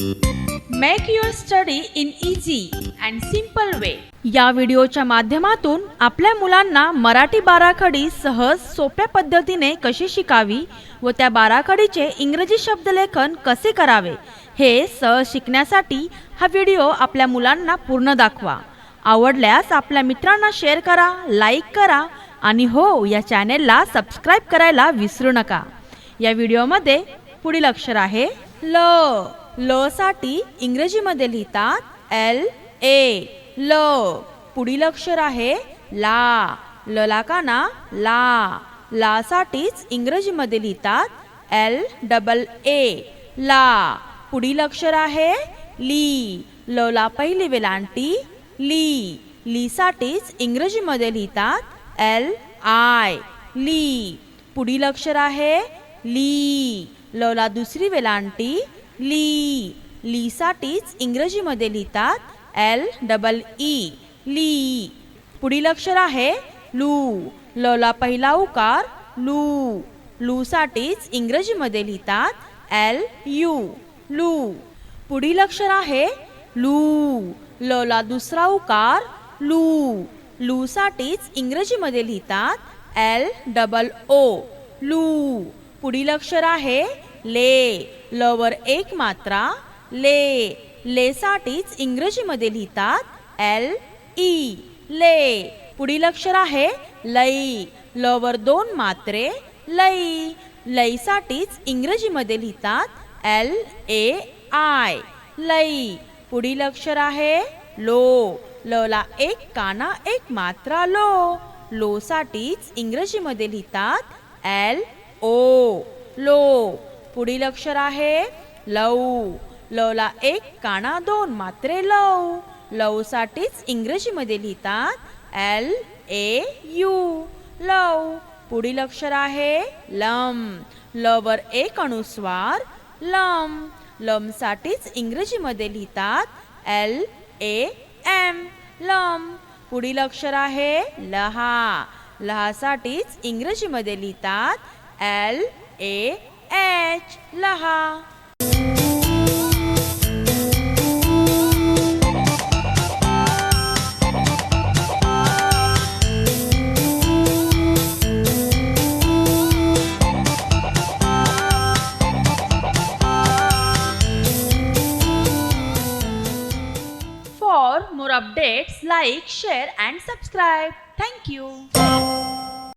Make your study in easy and simple way. या व्हिडिओच्या माध्यमातून आपल्या मुलांना मराठी बाराखडी सहज सोप्या पद्धतीने कशी शिकावी व त्या बाराखडीचे इंग्रजी शब्दलेखन कसे करावे हे सहज शिकण्यासाठी हा व्हिडिओ आपल्या मुलांना पूर्ण दाखवा. आवडल्यास आपल्या मित्रांना शेअर करा, लाईक करा आणि हो, या चॅनेलला सबस्क्राईब करायला विसरू नका. या व्हिडिओमध्ये पुढील अक्षर आहे ल. ल साठी इंग्रजीमध्ये लिहितात LA ल. पुढील अक्षर आहे ला. लला काना ला. ला साठीच इंग्रजीमध्ये लिहितात LAA ला. पुढील अक्षर आहे ली. ल ला पहिली वेलांटी ली. ली साठीच इंग्रजीमध्ये लिहितात LI ली. पुढील अक्षर आहे ली. ल ला दुसरी वेलांटी ली. ली साठीच इंग्रजीमध्ये लिहितात LEE ली. पुढील अक्षर आहे लू. ल ला पहिला उकार लू. लू साठीच इंग्रजीमध्ये लिहितात LU लू. पुढील अक्षर आहे लू. ल ला दुसरा उकार लू. लू साठीच इंग्रजीमध्ये लिहितात LOO लू. पुढील अक्षर आहे ले. ल वर एक मात्रा ले. ले साठीच इंग्रजीमध्ये लिहितात LE ले. पुढील अक्षर आहे लई. ल वर दोन मात्रे लई. लई साठीच इंग्रजीमध्ये लिहितात LAI लई. पुढील अक्षर आहे लो. ल ला एक काना एक मात्रा लो. लो साठीच इंग्रजीमध्ये लिहितात LO लो. पुढील अक्षर आहे लव. ल ला एक काना दोन मात्रे लव. लव साठीच इंग्रजीमध्ये लिहितात LAU लव. पुढील अक्षर आहे लम. ल वर एक अनुस्वार लम. लम साठीच इंग्रजीमध्ये लिहितात LAM लम. पुढील अक्षर आहे लहा. लहा साठीच इंग्रजीमध्ये लिहितात LAH लहा. For more updates, like, share and subscribe. Thank you.